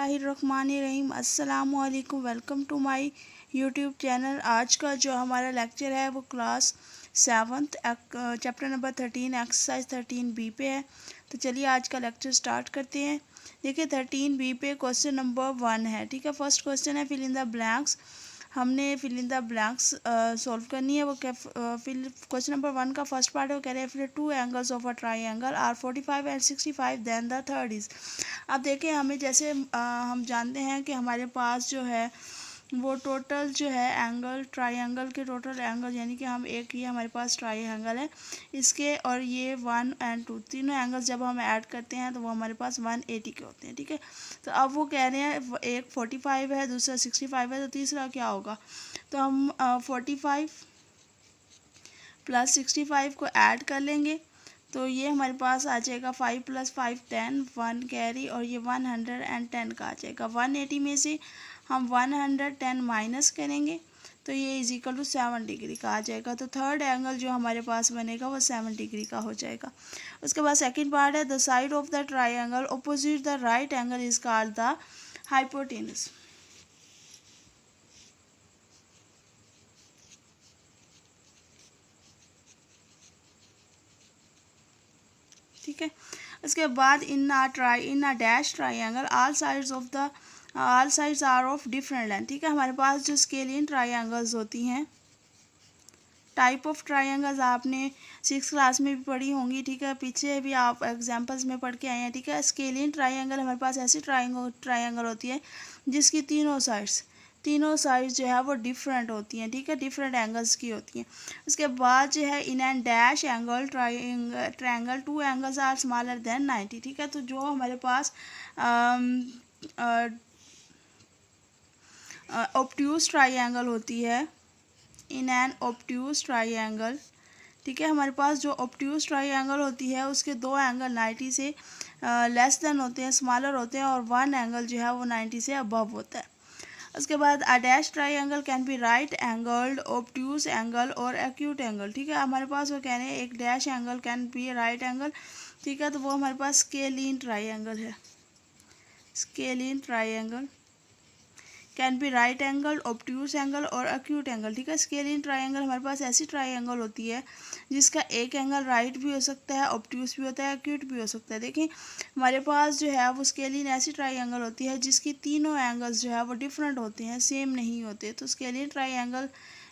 बिस्मिल्लाहिर्रहमानिर्रहीम। अस्सलामुअलैकुम। Welcome to my YouTube channel. आज का जो हमारा लेक्चर है वो class 7th chapter number 13 exercise 13B पे है। तो चलिए आज का लेक्चर स्टार्ट करते हैं। देखिए 13B पे क्वेश्चन नंबर 1 है। ठीक है, फर्स्ट क्वेश्चन है फिल इन द ब्लैंक्स। हमने fill in the blanks solve करनी है। वो फिल क्वेश्चन नंबर 1 का फर्स्ट पार्ट है, वो कह रहे हैं फिर two angles of a triangle are 45 and 65 then the third is. अब देखिए हमें जैसे हम जानते हैं कि हमारे पास जो है वो टोटल जो है एंगल ट्राइंगल के टोटल एंगल, यानी कि हम एक ये हमारे पास ट्राइंगल है इसके, और ये 1 and 2 तीनों एंगल्स जब हम ऐड करते हैं तो वो हमारे पास 180 के होते हैं। ठीक है, तो अब वो कह रहे हैं एक 45 है, दूसरा 65 है, तो तीसरा क्या होगा। तो हम 45 + 65 को ऐड कर लेंगे तो ये हमारे पास आ जाएगा 5 + 5 10 1 कैरी, और ये 110 का आ जाएगा। 180 में से हम 110 माइनस करेंगे तो ये = 7 डिग्री का आ जाएगा। तो थर्ड एंगल जो हमारे पास बनेगा वो 7 डिग्री का हो जाएगा। उसके बाद सेकंड पार्ट है the side of the triangle opposite the right angle is called the hypotenuse. ठीक है, उसके बाद in a dash triangle all sides are of different length. ठीक है, हमारे पास जो स्केलियन ट्राइंगल्स होती हैं, टाइप ऑफ ट्राइंगल्स आपने 6th क्लास में भी पढ़ी होंगी। ठीक है, पीछे भी आप एग्जांपल्स में पढ़ के आए हैं। ठीक है, स्केलियन ट्राइंगल हमारे पास ऐसी ट्राइंगल होती है जिसकी तीनों साइड्स जो है वो डिफरेंट होती हैं। ठीक है, डिफरेंट एंगल्स की होती हैं। उसके बाद जो है in and dash angle triangle two angles are smaller than 90। ठीक है, तो जो हमारे पास ऑब्ट्यूज ट्राइंगल होती है, इन एन ऑब्ट्यूज ट्राइंगल, ठीक है, हमारे पास जो ऑब्ट्यूज ट्राइंगल होती है उसके दो एंगल 90 से लेस देन होते हैं, स्मॉलर होते हैं, और वन एंगल जो है वो 90 से अबव होता है। उसके बाद अ dash triangle can be right angled, obtuse angle और एक्यूट एंगल। ठीक है, हमारे पास वो कह रहे हैं एक dash angle can be right angle. ठीक है, तो वो हमारे पास स्केलियन ट्राइंगल है। Scalene triangle can be right angle, obtuse angle और एक्यूट एंगल। ठीक है, स्केलियन ट्राइंगल हमारे पास ऐसी ट्राइंगल होती है जिसका एक एंगल राइट भी हो सकता है, ऑब्ट्यूज भी होता है, एक्यूट भी हो सकता है। देखिए हमारे पास जो है वो स्केलियन ऐसी ट्राइंगल होती है जिसकी तीनों एंगल्स जो है वो डिफरेंट होते हैं, सेम नहीं होते। तो स्केलियन ट्राइंगल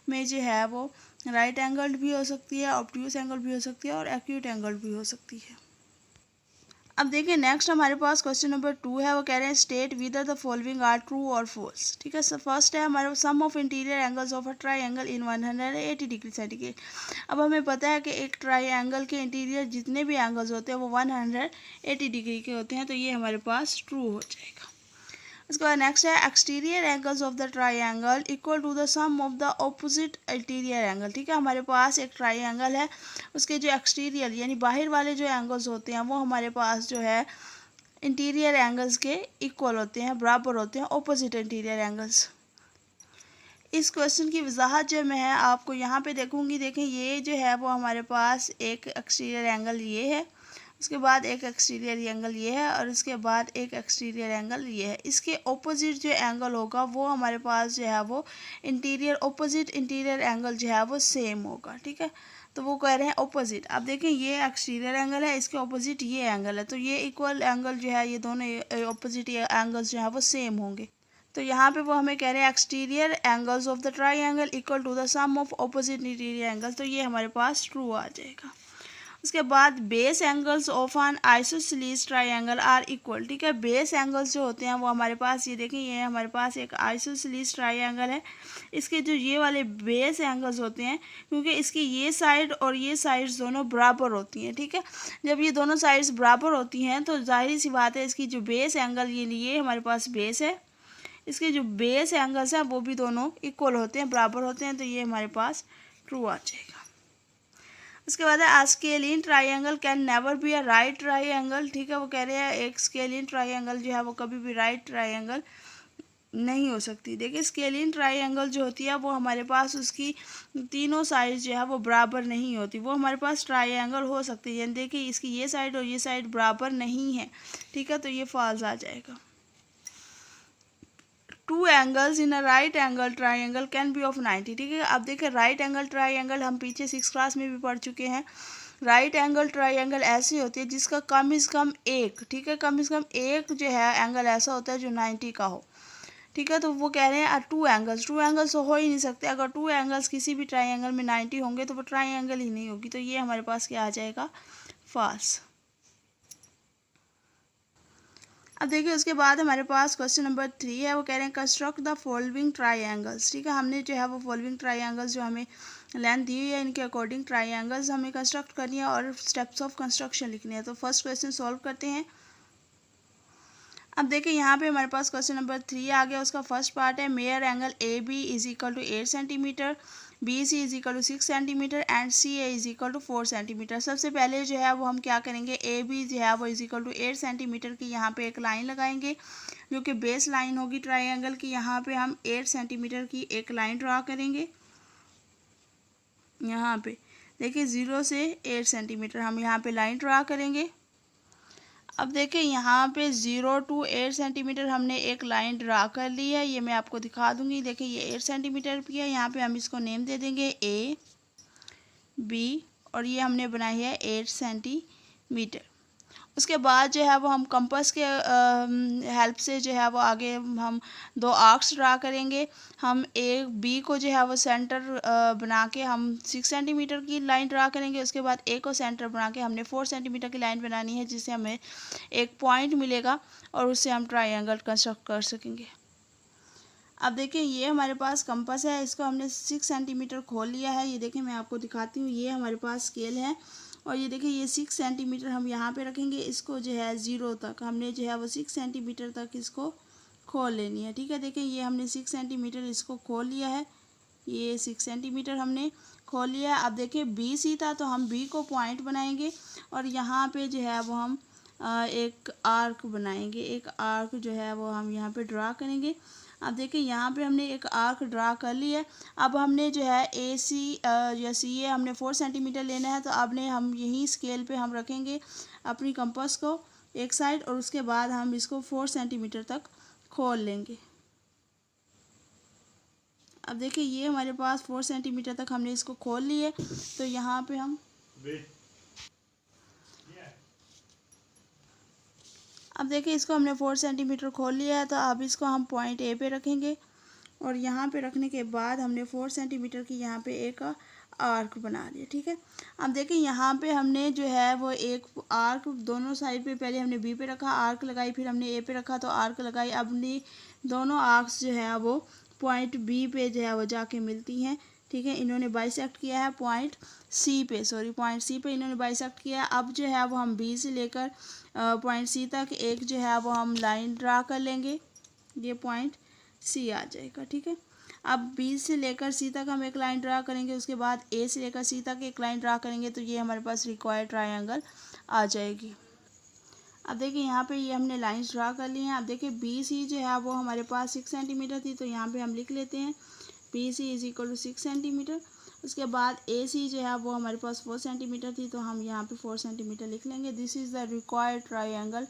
में जो है वो राइट एंगल भी हो सकती है, ऑब्ट्यूज एंगल भी हो सकती है और एक्यूट एंगल भी हो सकती है। अब देखिए नेक्स्ट हमारे पास क्वेश्चन नंबर 2 है। वो कह रहे हैं state whether the following are true और फॉल्स। ठीक है, फर्स्ट है हमारे sum of interior angles of a triangle in 180 degree centigrade. अब हमें पता है कि एक ट्राइंगल के इंटीरियर जितने भी एंगल्स होते हैं वो 180 डिग्री के होते हैं, तो ये हमारे पास ट्रू हो जाएगा। उसके बाद नेक्स्ट है exterior angles of the triangle equal to the sum of the opposite interior angle. ठीक है, हमारे पास एक ट्राइंगल है, उसके जो एक्सटीरियर यानी बाहर वाले जो एंगल्स होते हैं वो हमारे पास जो है इंटीरियर एंगल्स के इक्वल होते हैं, बराबर होते हैं, ऑपोजिट इंटीरियर एंगल्स। इस क्वेश्चन की वजाहत जो मैं है आपको यहाँ पे देखूँगी। देखें ये जो है वो हमारे पास एक एक्सटीरियर एंगल ये है, उसके बाद एक एक्सटीरियर एंगल ये है, और उसके बाद एक एक्सटीरियर एंगल ये है। इसके ऑपोजिट जो एंगल होगा वो हमारे पास जो है वो ऑपोजिट इंटीरियर एंगल जो है वो सेम होगा। ठीक है, तो वो कह रहे हैं ऑपोजिट। अब देखें ये एक्सटीरियर एंगल है, इसके ऑपोजिट ये एंगल है, तो ये इक्वल एंगल जो है, ये दोनों ऑपोजिट एंगल्स जो है वो सेम होंगे। तो यहाँ पे वो हमें कह रहे हैं exterior angles of the triangle equal to the sum of opposite interior angles, तो ये हमारे पास ट्रू आ जाएगा। उसके बाद base angles of an isosceles triangle are equal. ठीक है, बेस एंगल्स जो होते हैं वो हमारे पास ये देखें, ये हमारे पास एक आइसोसेलेस ट्राइंगल है। इसके जो ये वाले बेस एंगल्स होते हैं, क्योंकि इसकी ये साइड और ये साइड्स दोनों बराबर होती हैं। ठीक है, जब ये दोनों साइड्स बराबर होती हैं तो जाहिर सी बात है इसकी जो बेस एंगल ये हमारे पास बेस है, इसके जो बेस एंगल्स हैं वो भी दोनों इक्वल होते हैं, बराबर होते हैं, तो ये हमारे पास ट्रू आ जाएगा। उसके बाद है scalene triangle can never be a right triangle. ठीक है, वो कह रहे हैं एक स्केलियन ट्राइंगल जो है वो कभी भी राइट ट्राइंगल नहीं हो सकती। देखिए स्केलियन ट्राइंगल जो होती है वो हमारे पास उसकी तीनों साइड जो है वो बराबर नहीं होती, वो हमारे पास ट्राइंगल हो सकती है। देखिए इसकी ये साइड और ये साइड बराबर नहीं है। ठीक है, तो ये फॉल्स आ जाएगा। Two angles in a right angle triangle can be of 90। ठीक है, अब देखिए राइट एंगल ट्राइंगल हम पीछे 6 क्लास में भी पढ़ चुके हैं। राइट एंगल ट्राइंगल ऐसी होती है जिसका कम से कम एक, ठीक है, कम से कम एक जो है एंगल ऐसा होता है जो 90 का हो। ठीक है, तो वो कह रहे हैं टू एंगल्स तो हो ही नहीं सकते। अगर टू एंगल्स किसी भी ट्राइंगल में 90 होंगे तो वो ट्राइंगल ही नहीं होगी। तो ये हमारे पास क्या आ जाएगा, फॉल्स। अब देखिए उसके बाद हमारे पास क्वेश्चन नंबर 3 है। वो कह रहे हैं कंस्ट्रक्ट द फॉलोइंग ट्राइंगल्स। ठीक है, हमने जो है वो फॉलोइंग ट्राइंगल्स जो हमें लेंथ दी हुई है इनके अकॉर्डिंग ट्राइंगल्स हमें कंस्ट्रक्ट करनी है और स्टेप्स ऑफ कंस्ट्रक्शन लिखनी है। तो फर्स्ट क्वेश्चन सॉल्व करते हैं। अब देखिए यहाँ पे हमारे पास क्वेश्चन नंबर 3 आ गया। उसका फर्स्ट पार्ट है measure angle A B is equal to 8 centimetre, B C is equal to 6 centimetre and C A is equal to 4 centimetre. सबसे पहले जो है वो हम क्या करेंगे, ए बी जो है वो इज इक्वल टू 8 सेंटीमीटर की यहाँ पे एक लाइन लगाएंगे जो कि बेस लाइन होगी ट्राइंगल की। यहाँ पे हम 8 सेंटीमीटर की एक लाइन ड्रा करेंगे। यहाँ पे देखिए 0 से 8 सेंटीमीटर हम यहाँ पे लाइन ड्रा करेंगे। अब देखिए यहाँ पे 0 to 8 सेंटीमीटर हमने एक लाइन ड्रा कर ली है। ये मैं आपको दिखा दूंगी। देखिए ये 8 सेंटीमीटर की है। यहाँ पे हम इसको नेम दे देंगे ए बी और ये हमने बनाई है 8 सेंटीमीटर। उसके बाद जो है वो हम कंपास के हेल्प से जो है वो आगे हम 2 आर्क्स ड्रा करेंगे। हम ए बी को जो है वो सेंटर बना के हम 6 सेंटीमीटर की लाइन ड्रा करेंगे। उसके बाद ए को सेंटर बना के हमने 4 सेंटीमीटर की लाइन बनानी है जिससे हमें एक पॉइंट मिलेगा और उससे हम ट्राइंगल कंस्ट्रक्ट कर सकेंगे। अब देखिए ये हमारे पास कंपास है, इसको हमने 6 सेंटीमीटर खोल लिया है। ये देखिए मैं आपको दिखाती हूँ, ये हमारे पास स्केल है और ये देखिए ये 6 सेंटीमीटर हम यहाँ पे रखेंगे। इसको जो है 0 तक हमने जो है वो 6 सेंटीमीटर तक इसको खोल लेनी है। ठीक है, देखिए ये हमने 6 सेंटीमीटर इसको खोल लिया है। ये 6 सेंटीमीटर हमने खोल लिया है। अब देखिए बी सी था तो हम बी को पॉइंट बनाएंगे और यहाँ पे जो है वो हम एक आर्क बनाएंगे। एक आर्क जो है वो हम यहाँ पे ड्रा करेंगे। अब देखिए यहाँ पे हमने एक आर्क ड्रा कर ली है। अब हमने जो है ए सी या सी ए हमने 4 सेंटीमीटर लेना है। तो अब हम यही स्केल पे हम रखेंगे अपनी कंपास को एक साइड और उसके बाद हम इसको 4 सेंटीमीटर तक खोल लेंगे। अब देखिए ये हमारे पास 4 सेंटीमीटर तक हमने इसको खोल लिए। तो यहाँ पे हम अब देखिए इसको हमने 4 सेंटीमीटर खोल लिया है। तो अब इसको हम पॉइंट ए पे रखेंगे और यहाँ पे रखने के बाद हमने 4 सेंटीमीटर की यहाँ पे एक आर्क बना लिया। ठीक है, अब देखिए यहाँ पे हमने जो है वो एक आर्क दोनों साइड पे, पहले हमने बी पे रखा आर्क लगाई, फिर हमने ए पे रखा तो आर्क लगाई। अब हमने दोनों आर्क्स जो है वो पॉइंट बी पे जो है वो जाके मिलती हैं। ठीक है, इन्होंने बाइसेक्ट किया है पॉइंट सी पे इन्होंने बाइसेक्ट किया है। अब जो है वो हम बी से लेकर पॉइंट सी तक एक जो है वो हम लाइन ड्रा कर लेंगे। ये पॉइंट सी आ जाएगा। ठीक है, अब बी से लेकर सी तक हम एक लाइन ड्रा करेंगे। उसके बाद ए से लेकर सी तक एक लाइन ड्रा करेंगे। तो ये हमारे पास रिक्वायर्ड ट्रायंगल आ जाएगी। अब देखिए यहाँ पे ये हमने लाइंस ड्रा कर ली हैं। अब देखिए बी सी जो है वो हमारे पास 6 सेंटीमीटर थी। तो यहाँ पे हम लिख लेते हैं B C is equal to 6 centimetre. उसके बाद ए सी जो है वो हमारे पास 4 सेंटीमीटर थी। तो हम यहाँ पे 4 सेंटीमीटर लिख लेंगे। This is the required triangle.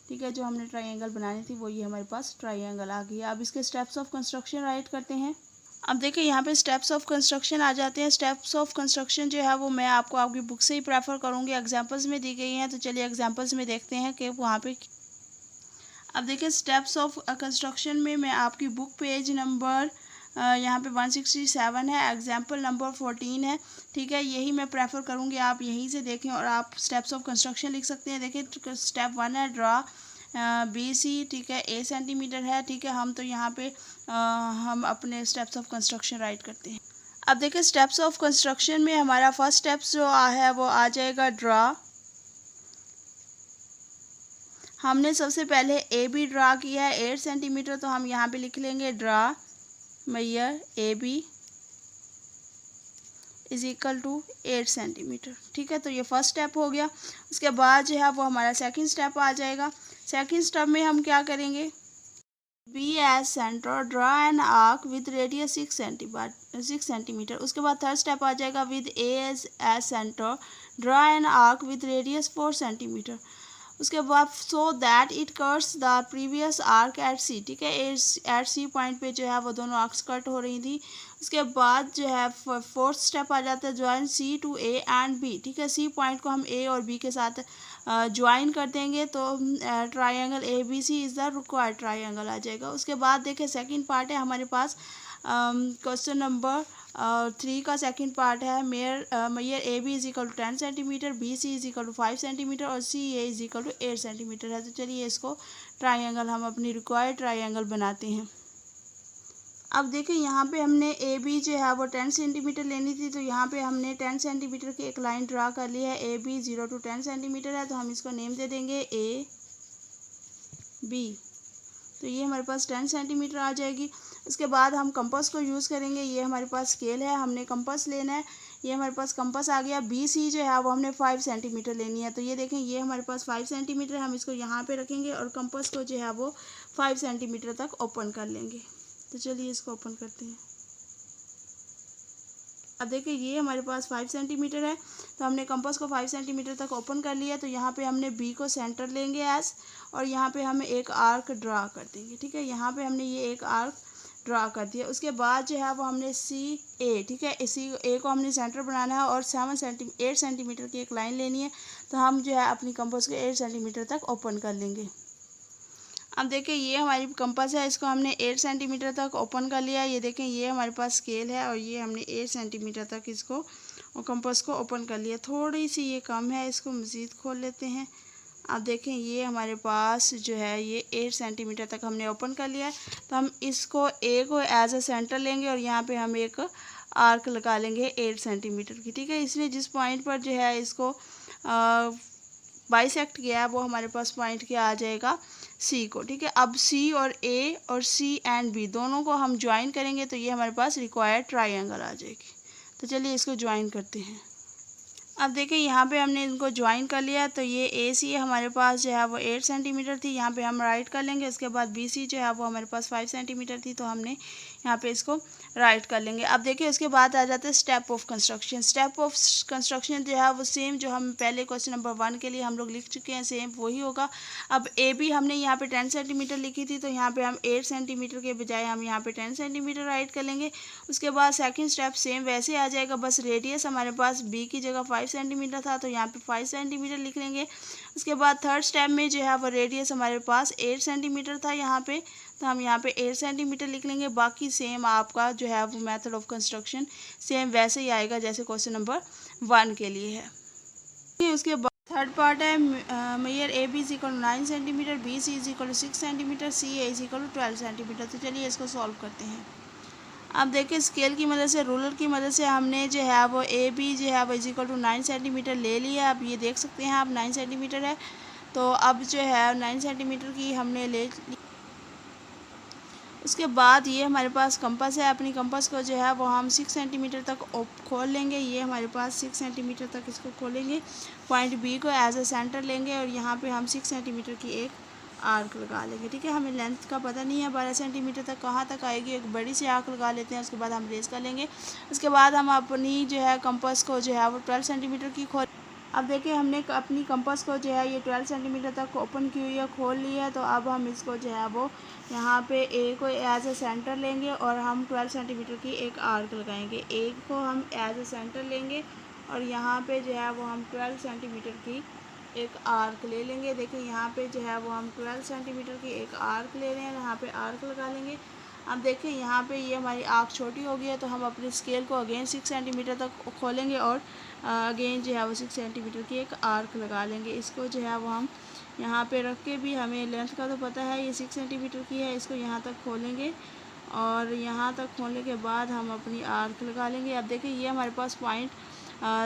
ठीक है, जो हमने ट्रायंगल बनानी थी वो ये हमारे पास ट्रायंगल आ गई है। अब इसके स्टेप्स ऑफ कंस्ट्रक्शन राइट करते हैं। अब देखिए यहाँ पे स्टेप्स ऑफ कंस्ट्रक्शन आ जाते हैं। स्टेप्स ऑफ कंस्ट्रक्शन जो है वो मैं आपको आपकी बुक से ही प्रेफर करूँगी, एग्जांपल्स में दी गई हैं। तो चलिए एग्जांपल्स में देखते हैं कि वहाँ पे। अब देखिए स्टेप्स ऑफ कंस्ट्रक्शन में मैं आपकी बुक पेज नंबर यहाँ पे 167 है, एग्जाम्पल नंबर 14 है। ठीक है, यही मैं प्रेफर करूँगी आप यहीं से देखें और आप स्टेप्स ऑफ कंस्ट्रक्शन लिख सकते हैं। देखिए स्टेप 1 है ड्रा बी सी। ठीक है, ए सेंटीमीटर है। ठीक है, हम तो यहाँ पे हम अपने स्टेप्स ऑफ कंस्ट्रक्शन राइट करते हैं। अब देखिए स्टेप्स ऑफ कंस्ट्रक्शन में हमारा फर्स्ट स्टेप्स जो है वो आ जाएगा ड्रा। हमने सबसे पहले ए बी ड्रा किया है 8 सेंटीमीटर। तो हम यहाँ पे लिख लेंगे draw measure A B is equal to 8 centimetre. ठीक है, तो ये फर्स्ट स्टेप हो गया। उसके बाद जो है वो हमारा सेकंड स्टेप आ जाएगा। सेकंड स्टेप में हम क्या करेंगे, B as centre draw an arc with radius 6 centimetre. उसके बाद थर्ड स्टेप आ जाएगा with A as centre draw an arc with radius 4 centimetre. उसके बाद so that it cuts the previous arc at C, ठीक है, एट सी पॉइंट पे जो है वो दोनों आर्क्स कट हो रही थी। उसके बाद जो है फोर्थ स्टेप आ जाता है join C to A and B, ठीक है, सी पॉइंट को हम ए और बी के साथ ज्वाइन कर देंगे तो triangle A B C is the required triangle आ जाएगा। उसके बाद देखें सेकंड पार्ट है हमारे पास, क्वेश्चन नंबर 3 का सेकंड पार्ट है, mayor A B is equal to 10 centimetre, B C is equal to 5 centimetre और C A is equal to 8 centimetre है। तो चलिए इसको ट्राइंगल हम अपनी रिक्वायर्ड ट्राइंगल बनाते हैं। अब देखिए यहाँ पे हमने ए बी जो है वो 10 सेंटीमीटर लेनी थी, तो यहाँ पे हमने 10 सेंटीमीटर की एक लाइन ड्रा कर ली है। ए बी 0 to 10 सेंटीमीटर है, तो हम इसको नेम दे देंगे ए बी। तो ये हमारे पास 10 सेंटीमीटर आ जाएगी। उसके बाद हम कंपास को यूज़ करेंगे, ये हमारे पास स्केल है, हमने कंपास लेना है, ये हमारे पास कंपास आ गया। बी सी जो है वो हमने 5 सेंटीमीटर लेनी है, तो ये देखें ये हमारे पास 5 सेंटीमीटर है, हम इसको यहाँ पे रखेंगे और कंपास को जो है वो 5 सेंटीमीटर तक ओपन कर लेंगे। तो चलिए इसको ओपन करते हैं। अब देखिए ये हमारे पास 5 सेंटीमीटर है, तो हमने कंपास को 5 सेंटीमीटर तक ओपन कर लिया। तो यहाँ पे हमने बी को सेंटर लेंगे एस, और यहाँ पे हमें एक आर्क ड्रा कर देंगे, ठीक है, यहाँ पे हमने ये एक आर्क ड्रा कर दिया। उसके बाद जो है वो हमने सी ए, ठीक है, इसी ए को हमने सेंटर बनाना है और 8 सेंटीमीटर की एक लाइन लेनी है। तो हम जो है अपनी कंपास को 8 सेंटीमीटर तक ओपन कर लेंगे। अब देखिए ये हमारी कंपास है, इसको हमने 8 सेंटीमीटर तक ओपन कर लिया। ये देखें ये हमारे पास स्केल है और ये हमने 8 सेंटीमीटर तक इसको और कंपास को ओपन कर लिया। थोड़ी सी ये कम है, इसको मज़ीद खोल लेते हैं। अब देखें ये हमारे पास जो है ये 8 सेंटीमीटर तक हमने ओपन कर लिया है। तो हम इसको ए को एज अ सेंटर लेंगे और यहाँ पे हम एक आर्क लगा लेंगे 8 सेंटीमीटर की, ठीक है। इसलिए जिस पॉइंट पर जो है इसको बाइसेक्ट किया है वो हमारे पास पॉइंट क्या आ जाएगा, सी को, ठीक है। अब सी और ए और सी एंड बी दोनों को हम ज्वाइन करेंगे तो ये हमारे पास रिक्वायर्ड ट्राइंगल आ जाएगी। तो चलिए इसको ज्वाइन करते हैं। अब देखिए यहाँ पे हमने इनको ज्वाइन कर लिया, तो ये ए सी हमारे पास जो है वो 8 सेंटीमीटर थी, यहाँ पे हम राइट कर लेंगे। उसके बाद बी सी जो है वो हमारे पास 5 सेंटीमीटर थी, तो हमने यहाँ पे इसको राइट कर लेंगे। अब देखिए उसके बाद आ जाता है step of construction. Step of construction जो है वो सेम जो हम पहले क्वेश्चन नंबर 1 के लिए हम लोग लिख चुके हैं, सेम वही होगा। अब ए बी हमने यहाँ पे 10 सेंटीमीटर लिखी थी, तो यहाँ पे हम 8 सेंटीमीटर के बजाय हम यहाँ पे 10 सेंटीमीटर राइट कर लेंगे। उसके बाद सेकेंड स्टेप सेम वैसे आ जाएगा, बस रेडियस हमारे पास बी की जगह 5 सेंटीमीटर था, तो यहाँ पे 5 सेंटीमीटर लिख लेंगे। उसके बाद थर्ड स्टेप में जो है वो रेडियस हमारे पास 8 सेंटीमीटर था यहाँ पे, तो हम यहाँ पे 8 सेंटीमीटर लिख लेंगे। बाकी सेम आपका जो है वो मेथड ऑफ कंस्ट्रक्शन सेम वैसे ही आएगा जैसे क्वेश्चन नंबर 1 के लिए है। उसके बाद थर्ड पार्ट है, mayor A B is equal to 9 centimetre, B C is equal to 6 centimetre, C A is equal to 12 centimetre. तो चलिए इसको सॉल्व करते हैं। अब देखिए स्केल की मदद से, रूलर की मदद से हमने जो है वो ए बी जो है वो इज इक्वल टू 9 सेंटीमीटर ले लिया। अब ये देख सकते हैं आप 9 सेंटीमीटर है, तो अब जो है 9 सेंटीमीटर की हमने ले ली। उसके बाद ये हमारे पास कंपास है, अपनी कंपास को जो है वो हम 6 सेंटीमीटर तक खोल लेंगे। ये हमारे पास 6 सेंटीमीटर तक इसको खोलेंगे। पॉइंट बी को एज अ सेंटर लेंगे और यहाँ पे हम 6 सेंटीमीटर की एक आर्क लगा लेंगे, ठीक है। हमें लेंथ का पता नहीं है 12 सेंटीमीटर तक कहाँ तक आएगी, एक बड़ी सी आर्क लगा लेते हैं। उसके बाद हम रेस कर लेंगे। उसके बाद हम अपनी जो है कंपास को जो है वो 12 सेंटीमीटर की खोल। अब देखिए हमने अपनी कंपास को जो है ये 12 सेंटीमीटर तक ओपन की हुई है, खोल लिया है। तो अब हम इसको जो है वो यहाँ पे ए को एज अ सेंटर लेंगे और हम 12 सेंटीमीटर की एक आर्क लगाएंगे। ए को हम एज अ सेंटर लेंगे और यहाँ पे जो है वो हम 12 सेंटीमीटर की एक आर्क ले लेंगे। देखिए यहाँ पे जो है वो हम 12 सेंटीमीटर की एक आर्क ले रहे हैं, यहाँ पे आर्क लगा लेंगे। अब देखिए यहाँ पे ये हमारी आर्क छोटी हो गई है, तो हम अपने स्केल को अगेन 6 सेंटीमीटर तक खोलेंगे और अगेन जो है वो 6 सेंटीमीटर की एक आर्क लगा लेंगे। इसको जो है वो हम यहाँ पे रख के भी, हमें लेंथ का तो पता है ये 6 सेंटीमीटर की है, इसको यहाँ तक खोलेंगे और यहाँ तक खोलने के बाद हम अपनी आर्क लगा लेंगे। अब देखिए ये हमारे पास पॉइंट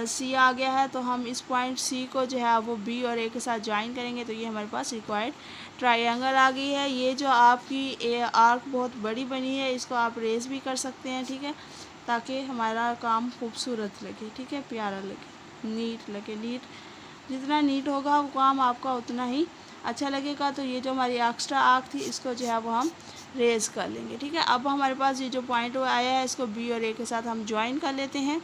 सी आ गया है, तो हम इस पॉइंट सी को जो है वो बी और ए के साथ ज्वाइन करेंगे, तो ये हमारे पास रिक्वायर्ड ट्रायंगल आ गई है। ये जो आपकी आर्क बहुत बड़ी बनी है, इसको आप रेस भी कर सकते हैं, ठीक है, ताकि हमारा काम खूबसूरत लगे, ठीक है, प्यारा लगे, नीट लगे। जितना नीट होगा वो काम आपका उतना ही अच्छा लगेगा। तो ये जो हमारी एक्स्ट्रा आर्क थी इसको जो है वो हम रेस कर लेंगे, ठीक है। अब हमारे पास ये जो पॉइंट आया है इसको बी और ए के साथ हम ज्वाइन कर लेते हैं।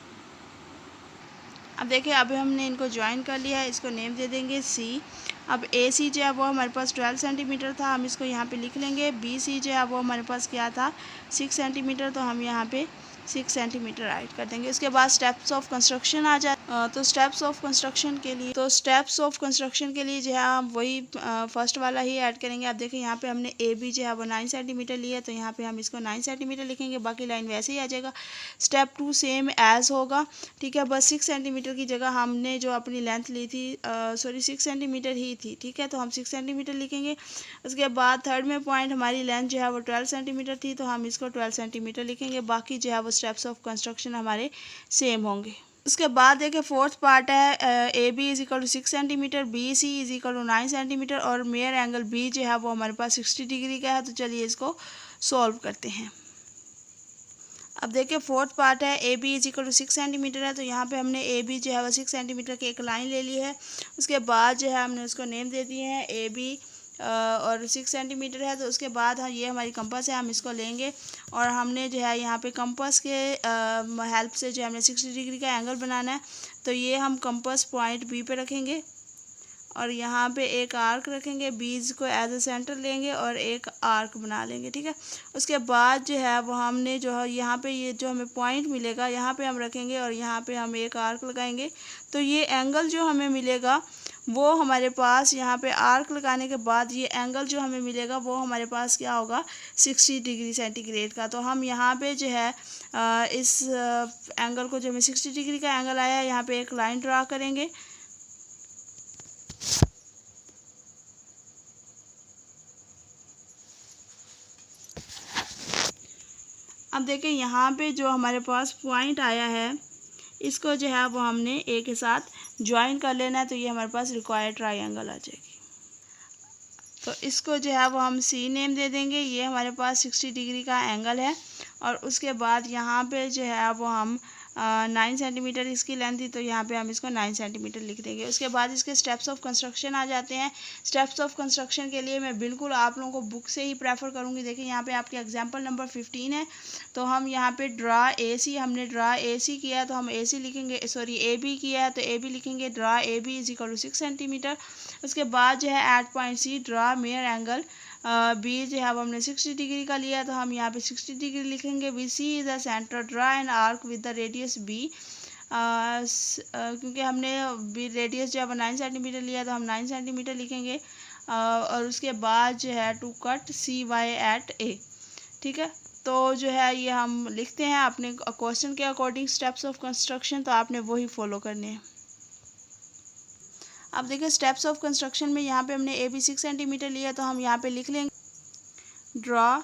अब देखिए अभी हमने इनको ज्वाइन कर लिया है, इसको नेम दे देंगे सी अब ए सी जो है वो हमारे पास 12 सेंटीमीटर था, हम इसको यहाँ पे लिख लेंगे। बी सी जो है वो हमारे पास क्या था, 6 सेंटीमीटर, तो हम यहाँ पे 6 सेंटीमीटर ऐड कर देंगे। उसके बाद स्टेप्स ऑफ कंस्ट्रक्शन आ जाए। तो स्टेप्स ऑफ कंस्ट्रक्शन के लिए जो है हम वही फर्स्ट वाला ही ऐड करेंगे। आप देखें यहाँ पे हमने ए बी जो है वो 9 सेंटीमीटर लिया, तो यहाँ पे हम इसको 9 सेंटीमीटर लिखेंगे, बाकी लाइन वैसे ही आ जाएगा। स्टेप 2 सेम एज होगा, ठीक है, बस 6 सेंटीमीटर की जगह हमने जो अपनी लेंथ ली थी, सॉरी 6 सेंटीमीटर ही थी, ठीक है, तो हम 6 सेंटीमीटर लिखेंगे। उसके बाद थर्ड में पॉइंट हमारी लेंथ जो है वो 12 सेंटीमीटर थी, तो हम इसको 12 सेंटीमीटर लिखेंगे। बाकी जो है वो स्टेप्स ऑफ कंस्ट्रक्शन हमारे सेम होंगे। उसके बाद देखिए फोर्थ पार्ट है, A B is equal to 6 centimetre, B C is equal to 9 centimetre और मेयर एंगल बी जो है वो हमारे पास 60 डिग्री का है। तो चलिए इसको सॉल्व करते हैं। अब देखिए फोर्थ पार्ट है, A B is equal to 6 centimetre है, तो यहाँ पे हमने ए बी जो है वो 6 सेंटीमीटर की एक लाइन ले ली है। उसके बाद जो है हमने उसको नेम दे दिए हैं ए बी और 6 सेंटीमीटर है। तो उसके बाद ये हमारी कंपास है, हम इसको लेंगे और हमने जो है यहाँ पे कंपास के हेल्प से जो हमने 60 डिग्री का एंगल बनाना है। तो ये हम कंपास पॉइंट बी पे रखेंगे और यहाँ पे एक आर्क रखेंगे, बीज को एज ए सेंटर लेंगे और एक आर्क बना लेंगे, ठीक है। उसके बाद जो है वो हमने जो है यहाँ पे ये जो हमें पॉइंट मिलेगा यहाँ पे हम रखेंगे और यहाँ पे हम एक आर्क लगाएंगे। तो ये एंगल जो हमें मिलेगा वो हमारे पास यहाँ पे आर्क लगाने के बाद ये एंगल जो हमें मिलेगा वो हमारे पास क्या होगा, 60 डिग्री सेंटीग्रेड का। तो हम यहाँ पे जो है इस एंगल को, जो हमें 60 डिग्री का एंगल आया है, यहाँ पे एक लाइन ड्रा करेंगे। अब देखें यहाँ पे जो हमारे पास पॉइंट आया है, इसको जो है वो हमने ए के साथ ज्वाइन कर लेना है। तो ये हमारे पास रिक्वायर्ड ट्रायंगल आ जाएगी। तो इसको जो है वो हम सी नेम दे देंगे। ये हमारे पास 60 डिग्री का एंगल है और उसके बाद यहाँ पे जो है वो हम 9 सेंटीमीटर इसकी लेंथ थी, तो यहाँ पे हम इसको 9 सेंटीमीटर लिख देंगे। उसके बाद इसके स्टेप्स ऑफ कंस्ट्रक्शन आ जाते हैं। स्टेप्स ऑफ कंस्ट्रक्शन के लिए मैं बिल्कुल आप लोगों को बुक से ही प्रेफर करूँगी। देखिए यहाँ पे आपके एग्जांपल नंबर 15 है। तो हम यहाँ पे हमने ड्रा ए सी किया है, तो हम ए सी लिखेंगे, सॉरी ए बी किया है तो ए बी लिखेंगे। Draw A B is equal to 6 centimetre. उसके बाद जो है at point C draw measure angle B जो है वो हमने 60 डिग्री का लिया, तो हम यहाँ पे 60 डिग्री लिखेंगे। V C is a centre, draw an arc with the radius B, क्योंकि हमने रेडियस जो है 9 सेंटीमीटर लिया, तो हम 9 सेंटीमीटर लिखेंगे। और उसके बाद जो है to cut C Y at A, ठीक है। तो जो है ये हम लिखते हैं अपने क्वेश्चन के अकॉर्डिंग स्टेप्स ऑफ कंस्ट्रक्शन, तो आपने वही फॉलो करने हैं। अब देखिए स्टेप्स ऑफ कंस्ट्रक्शन में यहाँ पे हमने ए बी 6 सेंटीमीटर लिया, तो हम यहाँ पे लिख लेंगे draw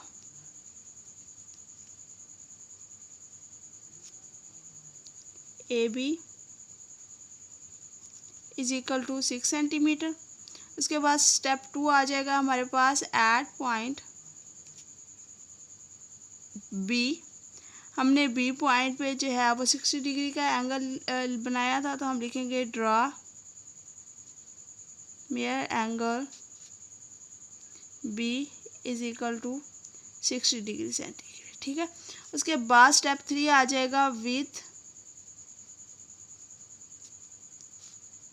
A B is equal to 6 centimetre. उसके बाद स्टेप 2 आ जाएगा हमारे पास, एट पॉइंट बी। हमने बी पॉइंट पे जो है वो 60 डिग्री का एंगल बनाया था, तो हम लिखेंगे draw measure angle B is equal to 60 degree centigrade, ठीक है। उसके बाद स्टेप 3 आ जाएगा, with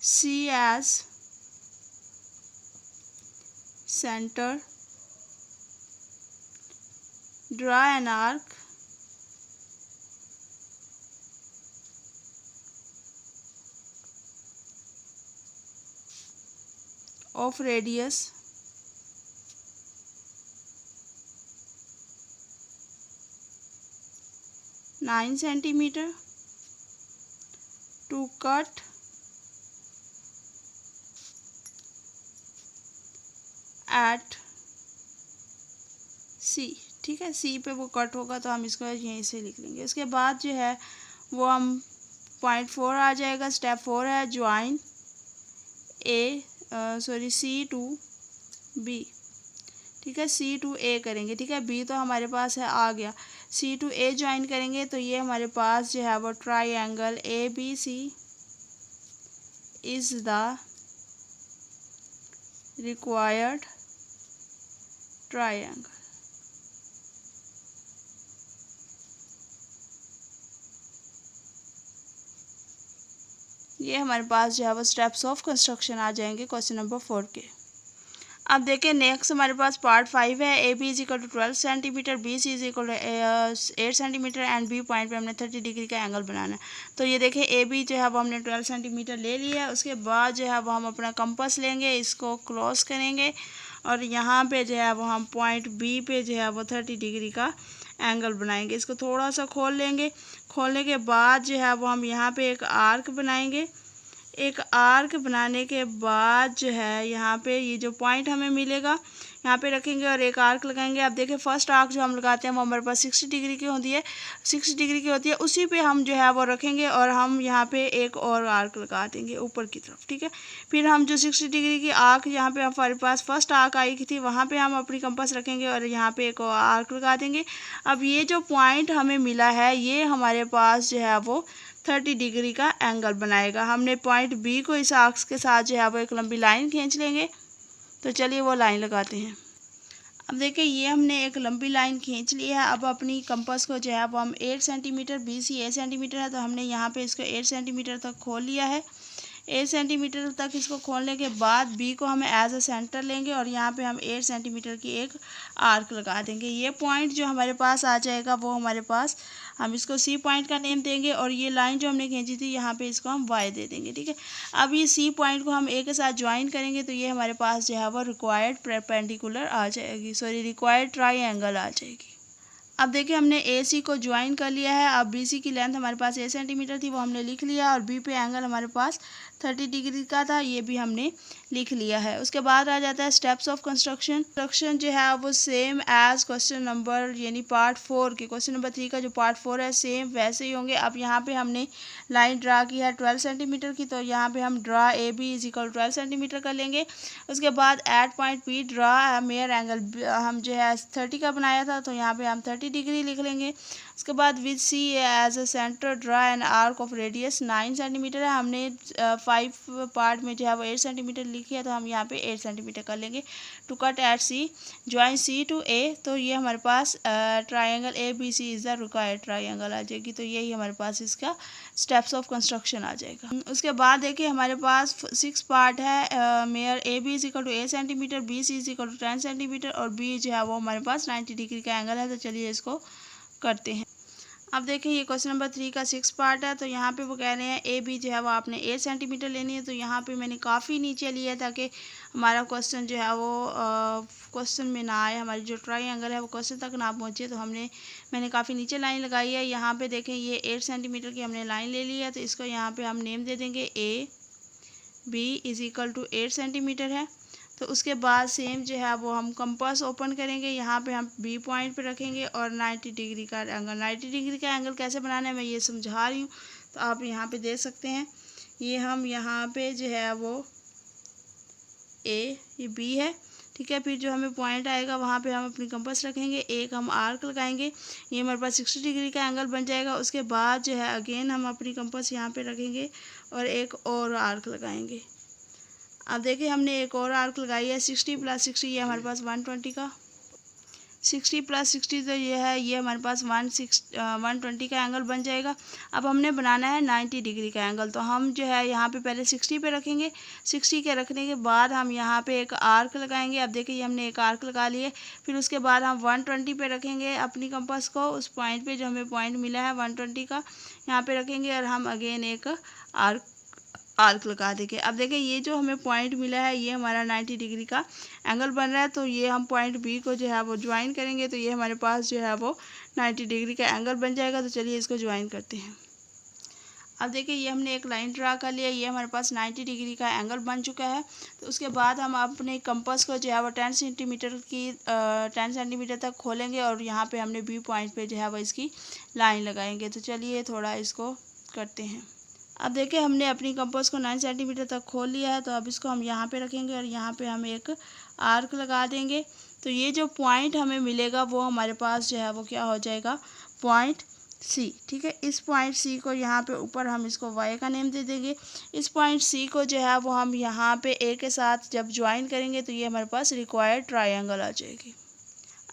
C as centre draw an arc of radius 9 centimetre to cut at C, ठीक है। सी पे वो कट होगा, तो हम इसको यहीं से लिख लेंगे। उसके बाद जो है वो हम पॉइंट 4 आ जाएगा, स्टेप 4 है, ज्वाइन सी टू बी, ठीक है। सी टू ए करेंगे, ठीक है। बी तो हमारे पास है, आ गया। सी टू ए ज्वाइन करेंगे, तो ये हमारे पास जो है वो triangle A B C is the required triangle. ये हमारे पास जो है वो स्टेप्स ऑफ कंस्ट्रक्शन आ जाएंगे क्वेश्चन नंबर 4 के। अब देखिए नेक्स्ट हमारे पास पार्ट 5 है। A B is equal to 12 centimetre, B C is equal to 8 centimetre and B point पे हमने 30 डिग्री का एंगल बनाना है। तो ये देखिए ए बी जो है वो हमने 12 सेंटीमीटर ले लिया है। उसके बाद जो है वो हम अपना कंपास लेंगे, इसको क्रॉस करेंगे और यहाँ पे जो है वो हम पॉइंट बी पे जो है वो 30 डिग्री का एंगल बनाएंगे। इसको थोड़ा सा खोल लेंगे। खोलने के बाद जो है वो हम यहाँ पे एक आर्क बनाएंगे। एक आर्क बनाने के बाद जो है यहाँ पे ये जो पॉइंट हमें मिलेगा यहाँ पे रखेंगे और एक आर्क लगाएंगे। अब देखिए फर्स्ट आर्क जो हम लगाते हैं वो हमारे पास 60 डिग्री की होती है, 60 डिग्री की होती है। उसी पे हम जो है वो रखेंगे और हम यहाँ पे एक और आर्क लगा देंगे ऊपर की तरफ, ठीक है। फिर हम जो 60 डिग्री की आर्क यहाँ पे हमारे पास फर्स्ट आर्क आई थी वहाँ पे हम अपनी कंपास रखेंगे और यहाँ पे एक और आर्क लगा देंगे। अब ये जो पॉइंट हमें मिला है ये हमारे पास जो है वो 30 डिग्री का एंगल बनाएगा। हमने पॉइंट बी को इस आर्क्स के साथ जो है वो एक लंबी लाइन खींच लेंगे। तो चलिए वो लाइन लगाते हैं। अब देखिए ये हमने एक लंबी लाइन खींच ली है। अब अपनी कंपास को जो है वो हम 8 सेंटीमीटर, बी सी 8 सेंटीमीटर है तो हमने यहाँ पे इसको 8 सेंटीमीटर तक खोल लिया है। 8 सेंटीमीटर तक इसको खोलने के बाद बी को हम एज अ सेंटर लेंगे और यहाँ पे हम 8 सेंटीमीटर की एक आर्क लगा देंगे। ये पॉइंट जो हमारे पास आ जाएगा वो हमारे पास, हम इसको सी पॉइंट का नेम देंगे और ये लाइन जो हमने खींची थी यहाँ पे इसको हम वाई दे देंगे, ठीक है। अब ये सी पॉइंट को हम ए के साथ ज्वाइन करेंगे तो ये हमारे पास जो है वो रिक्वायर्ड परपेंडिकुलर आ जाएगी, सॉरी रिक्वायर्ड ट्राइएंगल आ जाएगी। अब देखिए हमने ए सी को ज्वाइन कर लिया है। अब बी सी की लेंथ हमारे पास 8 सेंटीमीटर थी वो हमने लिख लिया और बी पे एंगल हमारे पास 30 डिग्री का था, ये भी हमने लिख लिया है। उसके बाद आ जाता है स्टेप्स ऑफ कंस्ट्रक्शन। कंस्ट्रक्शन जो है वो सेम एज क्वेश्चन नंबर यानी पार्ट 4 के क्वेश्चन नंबर 3 का जो पार्ट 4 है सेम वैसे ही होंगे। अब यहाँ पे हमने लाइन ड्रा की है 12 सेंटीमीटर की, तो यहाँ पे हम draw A B is equal 12 centimetre कर लेंगे। उसके बाद at point P draw measure angle हम जो है 30 का बनाया था तो यहाँ पे हम 30 डिग्री लिख लेंगे। उसके बाद with C as a centre draw an arc of radius 9 centimetre है। हमने 5 पार्ट में जो है वो 8 सेंटीमीटर लिखी है तो हम यहाँ पे 8 सेंटीमीटर कर लेंगे। To cut at C join C to A, तो ये हमारे पास triangle A B C is the required triangle आ जाएगी। तो यही हमारे पास इसका स्टेप्स ऑफ कंस्ट्रक्शन आ जाएगा। उसके बाद देखिए हमारे पास 6 पार्ट है। Mayor A B is equal to 8 centimetre, B C is equal to 10 centimetre और बी जो है वो हमारे पास 90 डिग्री का एंगल है। तो चलिए इसको करते हैं। अब देखें ये क्वेश्चन नंबर 3 का 6 पार्ट है। तो यहाँ पे वो कह रहे हैं ए बी जो है वो आपने 8 सेंटीमीटर लेनी है। तो यहाँ पे मैंने काफ़ी नीचे लिया है ताकि हमारा क्वेश्चन जो है वो क्वेश्चन में ना आए, हमारी जो ट्राइंगल है वो क्वेश्चन तक ना पहुँचे। तो मैंने काफ़ी नीचे लाइन लगाई है। यहाँ पे देखें ये 8 सेंटीमीटर की हमने लाइन ले ली है तो इसको यहाँ पर हम नेम दे देंगे A B is equal to 8 centimetre है। तो उसके बाद सेम जो है वो हम कंपास ओपन करेंगे, यहाँ पे हम बी पॉइंट पे रखेंगे और 90 डिग्री का एंगल, 90 डिग्री का एंगल कैसे बनाना है मैं ये समझा रही हूँ तो आप यहाँ पे देख सकते हैं। ये हम यहाँ पे जो है वो ए, ये बी है, ठीक है। फिर जो हमें पॉइंट आएगा वहाँ पे हम अपनी कंपास रखेंगे, एक हम आर्क लगाएंगे, ये हमारे पास 60 डिग्री का एंगल बन जाएगा। उसके बाद जो है अगेन हम अपनी कंपास यहाँ पे रखेंगे और एक और आर्क लगाएंगे। अब देखिए हमने एक और आर्क लगाई है 60 + 60, ये हमारे पास 120 का, 60 + 60 तो ये है, ये हमारे पास 120 का एंगल बन जाएगा। अब हमने बनाना है 90 डिग्री का एंगल। तो हम जो है यहाँ पे पहले 60 पे रखेंगे, 60 के रखने के बाद हम यहाँ पे एक आर्क लगाएंगे। अब देखिए हमने एक आर्क लगा लिए। फिर उसके बाद हम 120 पे रखेंगे अपनी कंपास को, उस पॉइंट पे जो हमें पॉइंट मिला है 120 का यहाँ पे रखेंगे और हम अगेन एक आर्क लगा देंगे। अब देखिए ये जो हमें पॉइंट मिला है ये हमारा 90 डिग्री का एंगल बन रहा है। तो ये हम पॉइंट बी को जो है वो ज्वाइन करेंगे तो ये हमारे पास जो है वो 90 डिग्री का एंगल बन जाएगा। तो चलिए इसको ज्वाइन करते हैं। अब देखिए ये हमने एक लाइन ड्रा कर लिया, ये हमारे पास 90 डिग्री का एंगल बन चुका है। तो उसके बाद हम अपने कंपास को जो है वो 10 सेंटीमीटर तक खोलेंगे और यहाँ पे हमने बी पॉइंट पे जो है वो इसकी लाइन लगाएंगे। तो चलिए थोड़ा इसको करते हैं। अब देखिए हमने अपनी कंपास को 9 सेंटीमीटर तक खोल लिया है। तो अब इसको हम यहाँ पे रखेंगे और यहाँ पे हम एक आर्क लगा देंगे। तो ये जो पॉइंट हमें मिलेगा वो हमारे पास जो है वो क्या हो जाएगा, पॉइंट सी, ठीक है। इस पॉइंट सी को यहाँ पे ऊपर हम इसको वाई का नेम दे देंगे। इस पॉइंट सी को जो है वो हम यहाँ पे ए के साथ जब ज्वाइन करेंगे तो ये हमारे पास रिक्वायर्ड ट्राइंगल आ जाएगी।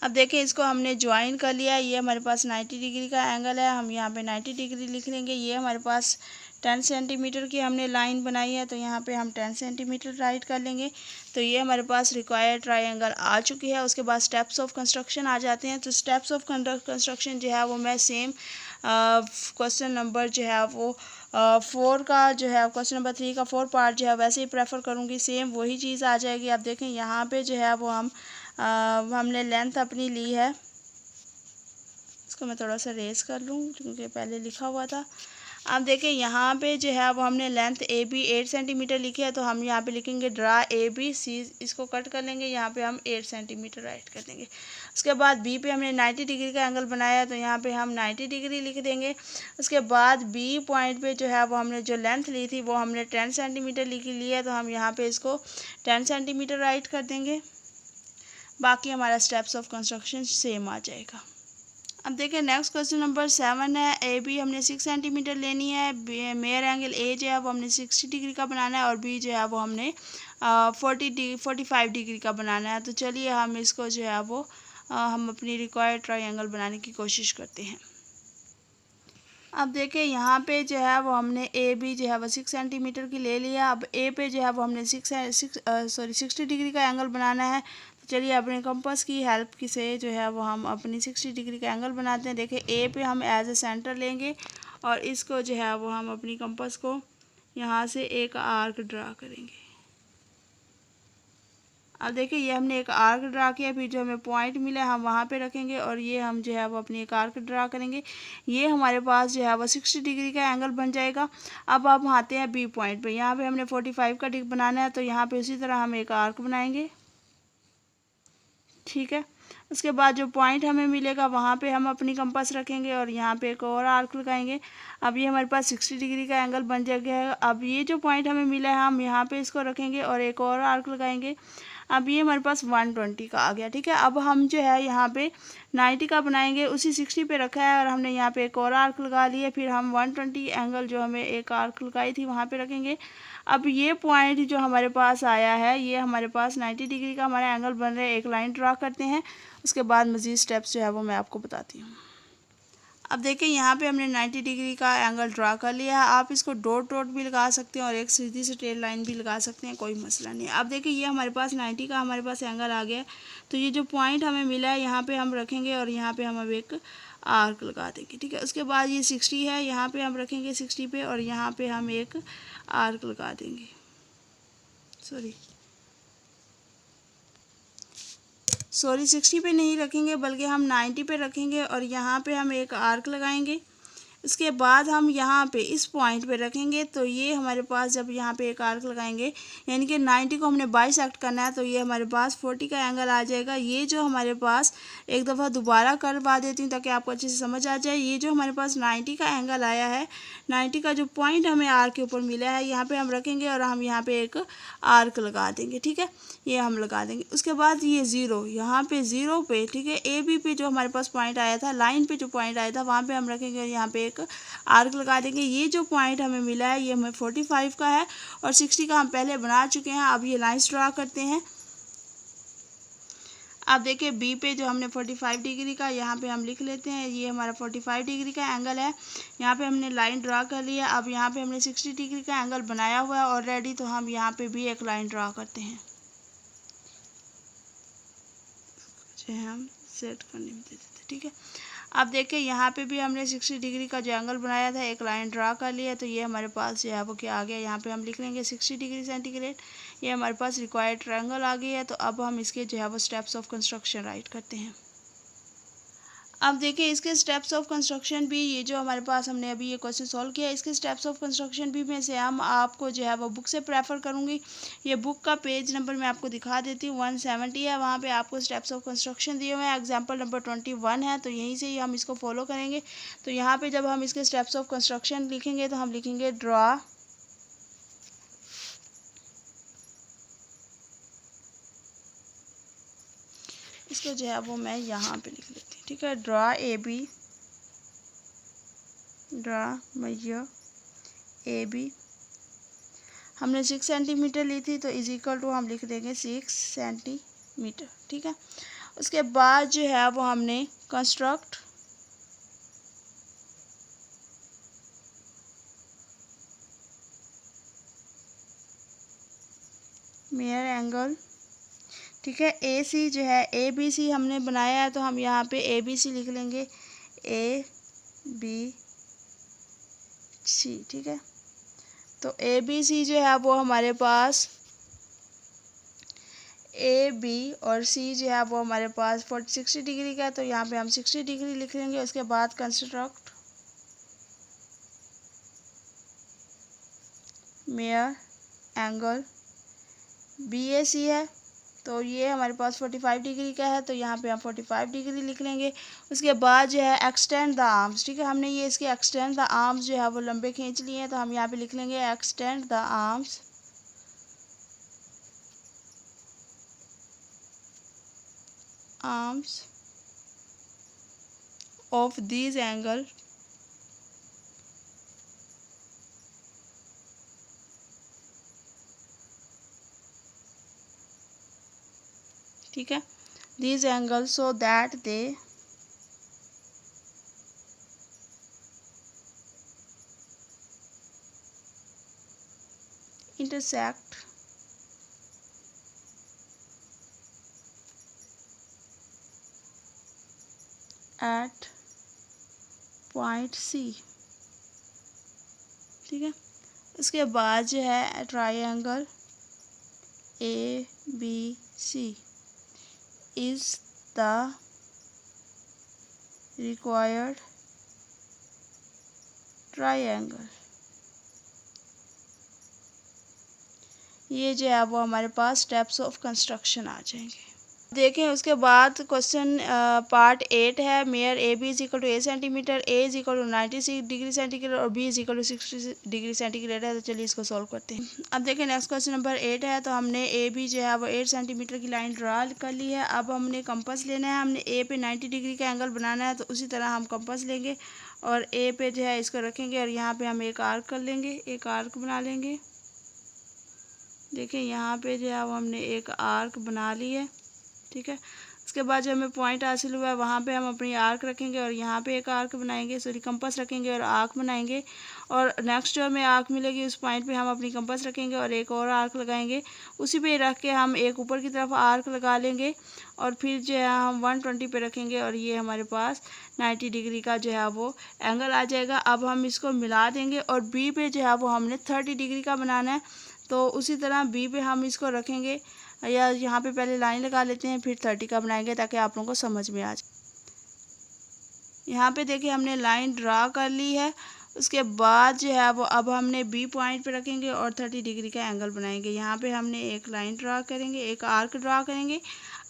अब देखिए इसको हमने ज्वाइन कर लिया, ये हमारे पास 90 डिग्री का एंगल है, हम यहाँ पे 90 डिग्री लिख लेंगे। ये हमारे पास 10 सेंटीमीटर की हमने लाइन बनाई है, तो यहाँ पे हम 10 सेंटीमीटर राइट कर लेंगे। तो ये हमारे पास रिक्वायर्ड ट्रायंगल आ चुकी है। उसके बाद स्टेप्स ऑफ कंस्ट्रक्शन आ जाते हैं। तो स्टेप्स ऑफ कंस्ट्रक्शन जो है वो मैं सेम क्वेश्चन नंबर जो है वो 4 का जो है क्वेश्चन नंबर 3 का 4 पार्ट जो है वैसे ही प्रेफर करूँगी, सेम वही चीज़ आ जाएगी। आप देखें यहाँ पे जो है वो हमने लेंथ अपनी ली है। इसको मैं थोड़ा सा रेस कर लूँ क्योंकि पहले लिखा हुआ था। आप देखें यहाँ पे जो है वो हमने लेंथ ए बी 8 सेंटीमीटर लिखी है, तो हम यहाँ पे लिखेंगे ड्रा ए बी सी, इसको कट कर लेंगे। यहाँ पे हम 8 सेंटीमीटर राइट कर देंगे। उसके बाद बी पे हमने 90 डिग्री का एंगल बनाया है, तो यहाँ पे हम 90 डिग्री लिख देंगे। उसके बाद बी पॉइंट पे जो है वो हमने जो लेंथ ली थी वो हमने 10 सेंटीमीटर ली है, तो हम यहाँ पे इसको 10 सेंटीमीटर राइट कर देंगे। बाकी हमारा स्टेप्स ऑफ कंस्ट्रक्शन सेम आ जाएगा। अब देखिए नेक्स्ट क्वेश्चन नंबर 7 है। ए बी हमने 6 सेंटीमीटर लेनी है। मेयर एंगल ए जो है वो हमने 60 डिग्री का बनाना है और बी जो है वो हमने 45 डिग्री का बनाना है। तो चलिए हम इसको जो है वो हम अपनी रिक्वायर्ड ट्रायंगल बनाने की कोशिश करते हैं। अब देखिए यहाँ पे जो है वो हमने ए बी जो है वो 6 सेंटीमीटर की ले लिया। अब ए पे जो है वो हमने 60 डिग्री का एंगल बनाना है। तो चलिए अपने कंपास की हेल्प से जो है वो हम अपनी 60 डिग्री का एंगल बनाते हैं। देखिए ए पे हम एज ए सेंटर लेंगे और इसको जो है वो हम अपनी कंपास को यहाँ से एक आर्क ड्रा करेंगे। अब देखिए ये हमने एक आर्क ड्रा किया, फिर जो हमें पॉइंट मिला हम वहाँ पे रखेंगे और ये हम जो है वो अपनी एक आर्क ड्रा करेंगे। ये हमारे पास जो है वो 60 डिग्री का एंगल बन जाएगा। अब हम आते हैं बी पॉइंट पे। यहाँ पे हमने 45 का डिग्री बनाना है, तो यहाँ पे उसी तरह हम एक आर्क बनाएंगे। ठीक है, उसके बाद जो पॉइंट हमें मिलेगा वहाँ पे हम अपनी कंपास रखेंगे और यहाँ पे एक और आर्क लगाएंगे। अब ये हमारे पास 60 डिग्री का एंगल बन जाएगा। अब ये जो पॉइंट हमें मिला है हम यहाँ पे इसको रखेंगे और एक और आर्क लगाएंगे। अब ये हमारे पास 120 का आ गया। ठीक है, अब हम जो है यहाँ पे 90 का बनाएंगे, उसी 60 पे रखा है और हमने यहाँ पे एक और आर्क लगा लिया। फिर हम 120 एंगल जो हमें एक आर्क लगाई थी वहाँ पे रखेंगे। अब ये पॉइंट जो हमारे पास आया है ये हमारे पास 90 डिग्री का हमारा एंगल बन रहा है। एक लाइन ड्रा करते हैं, उसके बाद मज़ीद स्टेप्स जो है वो मैं आपको बताती हूँ। अब देखिए यहाँ पे हमने 90 डिग्री का एंगल ड्रा कर लिया है। आप इसको डॉट डॉट भी लगा सकते हैं और एक सीधी स्ट्रेट लाइन भी लगा सकते हैं, कोई मसला नहीं है। अब देखिए ये हमारे पास 90 का हमारे पास एंगल आ गया है। तो ये जो पॉइंट हमें मिला है यहाँ पे हम रखेंगे और यहाँ पे हम अब एक आर्क लगा देंगे। ठीक है, उसके बाद ये 60 है, यहाँ पे हम रखेंगे 60 पे और यहाँ पे हम एक आर्क लगा देंगे। सॉरी 60 पे नहीं रखेंगे बल्कि हम 90 पे रखेंगे और यहाँ पे हम एक आर्क लगाएंगे। उसके बाद हम यहाँ पे इस पॉइंट पे रखेंगे। तो ये हमारे पास जब यहाँ पे एक आर्क लगाएंगे यानी कि 90 को हमने बाइसेक्ट करना है, तो ये हमारे पास 40 का एंगल आ जाएगा। ये जो हमारे पास एक दफ़ा दोबारा करवा देती हूँ ताकि आपको अच्छे से समझ आ जाए। ये जो हमारे पास 90 का एंगल आया है, 90 का जो पॉइंट हमें आर्क के ऊपर मिला है यहाँ पे हम रखेंगे और हम यहाँ पे एक आर्क लगा देंगे। ठीक है, ये हम लगा देंगे। उसके बाद ये ज़ीरो, यहाँ पे ज़ीरो पे, ठीक है, ए बी पे जो हमारे पास पॉइंट आया था, लाइन पे जो पॉइंट आया था वहाँ पे हम रखेंगे और यहाँ पे एक आर्क लगा देंगे। ये जो पॉइंट हमें मिला है ये हमें 45 का है और 60 का हम पहले बना चुके हैं। अब ये लाइंस ड्रा करते हैं। अब देखिए बी पे जो हमने 45 डिग्री का यहाँ पे हम लिख लेते हैं, ये हमारा 45 डिग्री का एंगल है। यहाँ पे हमने लाइन ड्रा कर लिया। अब यहाँ पे हमने 60 डिग्री का एंगल बनाया हुआ है ऑलरेडी, तो हम यहाँ पे भी एक लाइन ड्रा करते हैं। हम सेट करने में दे देते। ठीक है, अब देखिए यहाँ पे भी हमने 60 डिग्री का जो एंगल बनाया था एक लाइन ड्रा कर लिया। तो ये हमारे पास जो है वो क्या आ गया, यहाँ पे हम लिख लेंगे 60 डिग्री सेंटीग्रेड। ये हमारे पास रिक्वायर्ड ट्रायंगल आ गई है। तो अब हम इसके जो है वो स्टेप्स ऑफ कंस्ट्रक्शन राइट करते हैं। अब देखिए इसके स्टेप्स ऑफ कंस्ट्रक्शन भी, ये जो हमारे पास हमने अभी ये क्वेश्चन सॉल्व किया, इसके स्टेप्स ऑफ कंस्ट्रक्शन भी मैं से हम आपको जो है वो बुक से प्रेफर करूँगी। ये बुक का पेज नंबर मैं आपको दिखा देती हूँ, 170 है। वहाँ पे आपको स्टेप्स ऑफ कंस्ट्रक्शन दिए हुए हैं। एग्जाम्पल नंबर 21 है, तो यहीं से ही हम इसको फॉलो करेंगे। तो यहाँ पर जब हम इसके स्टेप्स ऑफ कंस्ट्रक्शन लिखेंगे तो हम लिखेंगे ड्रा इसको जो है वो मैं यहाँ पे लिख लेती हूँ। ठीक है, draw A B, draw major A B. हमने 6 सेंटीमीटर ली थी, तो इज इक्वल टू हम लिख देंगे 6 सेंटीमीटर। ठीक है, उसके बाद जो है वो हमने कंस्ट्रक्ट मेयर एंगल, ठीक है। ए सी जो है, ए बी सी हमने बनाया है तो हम यहाँ पे ए बी सी लिख लेंगे, ए बी सी, ठीक है। तो ए बी सी जो है वो हमारे पास ए बी और सी जो है वो हमारे पास 60 डिग्री का है, तो यहाँ पे हम 60 डिग्री लिख लेंगे। उसके बाद कंस्ट्रक्ट मेयर एंगल, बी ए सी है तो ये हमारे पास 45 डिग्री का है, तो यहाँ पे हम 45 डिग्री लिख लेंगे। उसके बाद जो है एक्सटेंड द आर्म्स, ठीक है। हमने ये इसके एक्सटेंड द आर्म्स जो है वो लंबे खींच लिए हैं, तो हम यहाँ पे लिख लेंगे extend the arms of this angle ठीक है, these angles so that they intersect at point C, ठीक है। उसके बाद जो है triangle A B C is the required triangle, ये जो है वो हमारे पास स्टेप्स ऑफ कंस्ट्रक्शन आ जाएंगे। देखें उसके बाद क्वेश्चन पार्ट 8 है। Mayor A B is equal to 8 centimetre, A is equal to 90 degree centigrade और B is equal to 60 degree centigrade है। तो चलिए इसको सॉल्व करते हैं। अब देखें नेक्स्ट क्वेश्चन नंबर 8 है। तो हमने ए बी जो है वो 8 सेंटीमीटर की लाइन ड्रा कर ली है। अब हमने कंपास लेना है, हमने ए पे 90 डिग्री का एंगल बनाना है, तो उसी तरह हम कंपास लेंगे और ए पे जो है इसको रखेंगे और यहाँ पे हम एक आर्क कर लेंगे, एक आर्क बना लेंगे। देखें यहाँ पे जो है वो हमने एक आर्क बना ली है, ठीक है। उसके बाद जो हमें पॉइंट हासिल हुआ है वहाँ पे हम अपनी आर्क रखेंगे और यहाँ पे एक आर्क बनाएंगे, सॉरी कंपास रखेंगे और आर्क बनाएंगे। और नेक्स्ट जो हमें आर्क मिलेगी उस पॉइंट पे हम अपनी कंपास रखेंगे और एक और आर्क लगाएंगे। उसी पे रख के हम एक ऊपर की तरफ आर्क लगा लेंगे और फिर जो है हम 120 पे रखेंगे और ये हमारे पास 90 डिग्री का जो है वो एंगल आ जाएगा। अब हम इसको मिला देंगे और बी पे जो है वो हमने 30 डिग्री का बनाना है, तो उसी तरह बी पे हम इसको रखेंगे या यहाँ पे पहले लाइन लगा लेते हैं फिर 30 का बनाएंगे ताकि आप लोगों को समझ में आ जाए। यहाँ पे देखिए हमने लाइन ड्रा कर ली है। उसके बाद जो है वो अब हमने बी पॉइंट पे रखेंगे और 30 डिग्री का एंगल बनाएंगे। यहाँ पे हमने एक लाइन ड्रा करेंगे, एक आर्क ड्रा करेंगे।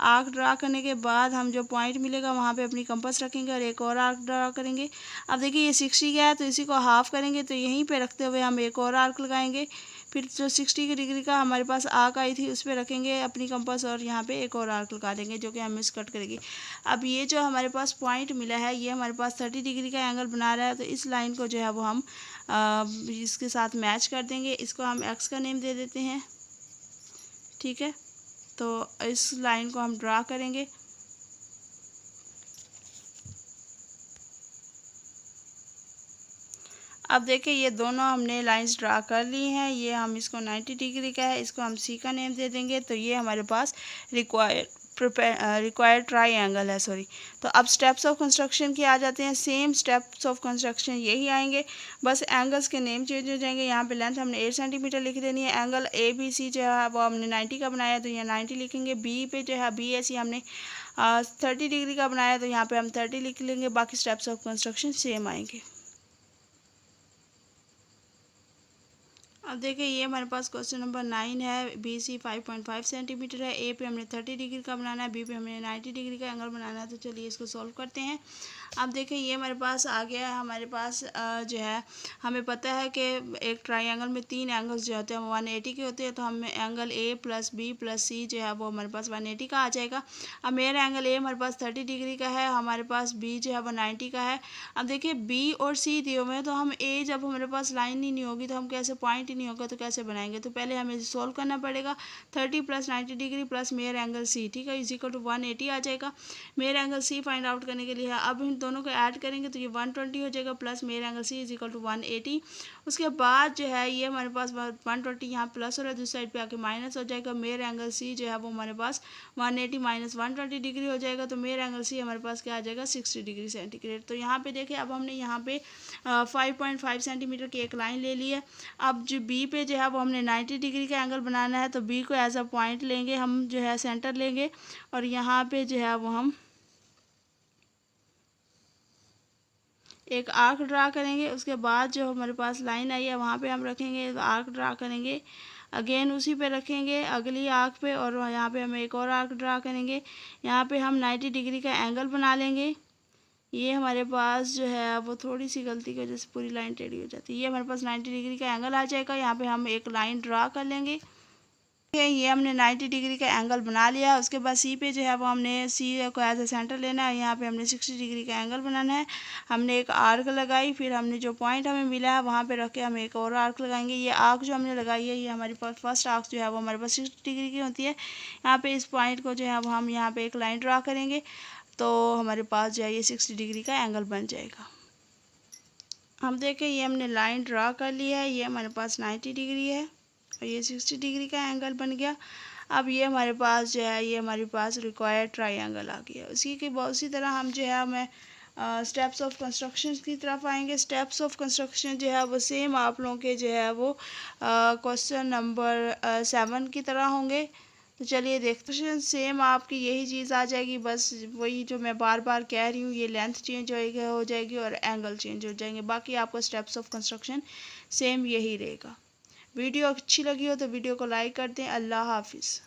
आर्क ड्रा करने के बाद हम जो पॉइंट मिलेगा वहाँ पे अपनी कंपास रखेंगे और एक और आर्क ड्रा करेंगे। अब देखिए ये 60 का है तो इसी को हाफ करेंगे, तो यहीं पे रखते हुए हम एक और आर्क लगाएंगे। फिर जो 60 डिग्री का हमारे पास आर्क आई थी उस पर रखेंगे अपनी कंपास और यहाँ पे एक और आर्क लगा देंगे जो कि हमें कट करेगी। अब ये जो हमारे पास पॉइंट मिला है ये हमारे पास 30 डिग्री का एंगल बना रहा है, तो इस लाइन को जो है वो हम इसके साथ मैच कर देंगे। इसको हम एक्स का नेम दे देते हैं, ठीक है। तो इस लाइन को हम ड्रा करेंगे। अब देखिए ये दोनों हमने लाइंस ड्रा कर ली हैं। ये हम इसको 90 डिग्री का है, इसको हम सी का नेम दे देंगे। तो ये हमारे पास रिक्वायर्ड ट्रायंगल है, सॉरी। तो अब स्टेप्स ऑफ कंस्ट्रक्शन के आ जाते हैं। सेम स्टेप्स ऑफ कंस्ट्रक्शन यही आएंगे, बस एंगल्स के नेम चेंज हो जाएंगे। यहाँ पे लेंथ हमने 8 सेंटीमीटर लिख देनी है। एंगल ए बी सी जो है वो हमने 90 का बनाया तो यहाँ 90 लिखेंगे। बी पे जो है बी ए सी हमने 30 डिग्री का बनाया तो यहाँ पे हम 30 लिख लेंगे। बाकी स्टेप्स ऑफ कंस्ट्रक्शन सेम आएंगे। अब देखिए ये हमारे पास क्वेश्चन नंबर 9 है। बी सी 5.5 सेंटीमीटर है। ए पे हमने 30 डिग्री का बनाना है, बी पे हमने 90 डिग्री का एंगल बनाना है। तो चलिए इसको सॉल्व करते हैं। अब देखिए ये हमारे पास आ गया है। हमारे पास जो है हमें पता है कि एक ट्रायंगल में 3 एंगल्स जो होते हैं वो 180 के होते हैं, तो हमें angle A plus B plus C जो है वो हमारे पास 180 का आ जाएगा। अब मेरा एंगल ए हमारे पास 30 डिग्री का है, हमारे पास बी जो है वो 90 का है। अब देखिए बी और सी दिए हुए हैं, तो हम ए जब हमारे पास लाइन ही नहीं होगी तो हम कैसे पॉइंट ही नहीं नहीं होगा तो कैसे बनाएंगे। तो पहले हमें सोल्व करना पड़ेगा। 30 + 90 degree plus measure angle C, ठीक है, इज इक्वल टू 180 आ जाएगा। Measure angle C find out करने के लिए है। अब इन दोनों को ऐड करेंगे तो ये 120 हो जाएगा plus measure angle C is equal to 180। उसके बाद जो है ये हमारे पास 120 यहाँ प्लस हो रहा है, दूसरी साइड पे आके माइनस हो जाएगा। मेयर एंगल सी जो है वो हमारे पास 180 माइनस 120 डिग्री हो जाएगा। तो मेयर एंगल सी हमारे पास क्या आ जाएगा 60 डिग्री सेंटीग्रेड। तो यहाँ पे देखिए अब हमने यहाँ पे 5.5 सेंटीमीटर की एक लाइन ले ली है। अब जो बी पे जो है वो हमने 90 डिग्री का एंगल बनाना है। तो बी को एज अ पॉइंट लेंगे, हम जो है सेंटर लेंगे और यहाँ पे जो है वो हम एक आर्क ड्रा करेंगे। उसके बाद जो हमारे पास लाइन आई है वहाँ पे हम रखेंगे, आर्क ड्रा करेंगे, अगेन उसी पे रखेंगे अगली आर्क पे, और यहाँ पे हम एक और आर्क ड्रा करेंगे। यहाँ पे हम 90 डिग्री का एंगल बना लेंगे। ये हमारे पास जो है वो थोड़ी सी गलती की वजह से पूरी लाइन टेढ़ी हो जाती है। ये हमारे पास 90 डिग्री का एंगल आ जाएगा। यहाँ पे हम एक लाइन ड्रा कर लेंगे। ये हमने 90 डिग्री का एंगल बना लिया। उसके बाद सी पे जो है वो हमने सी को एज ए सेंटर लेना है। यहाँ पे हमने 60 डिग्री का एंगल बनाना है। हमने एक आर्क लगाई, फिर हमने जो पॉइंट हमें मिला है वहाँ पे रख के हम एक और आर्क लगाएंगे। ये आर्क जो हमने लगाई है ये हमारी पास फर्स्ट आर्क जो है वो हमारे पास 60 डिग्री की होती है। यहाँ पे इस पॉइंट को जो है वो हम यहाँ पे एक लाइन ड्रा करेंगे तो हमारे पास जो है ये 60 डिग्री का एंगल बन जाएगा। हम देखें ये हमने लाइन ड्रा कर ली है, ये हमारे पास 90 डिग्री है और ये 60 डिग्री का एंगल बन गया। अब ये हमारे पास जो है ये हमारे पास रिक्वायर्ड ट्रायंगल आ गया। उसी तरह हम जो है हमें स्टेप्स ऑफ कंस्ट्रक्शन की तरफ आएंगे। स्टेप्स ऑफ कंस्ट्रक्शन जो है वो सेम आप लोगों के जो है वो क्वेश्चन नंबर 7 की तरह होंगे। तो चलिए देखते हैं, सेम आपकी यही चीज़ आ जाएगी, बस वही जो मैं बार बार कह रही हूँ, ये लेंथ चेंज हो जाएगी और एंगल चेंज हो जाएंगे। बाकी आपका स्टेप्स ऑफ कंस्ट्रक्शन सेम यही रहेगा। वीडियो अच्छी लगी हो तो वीडियो को लाइक कर दें। अल्लाह हाफिज़।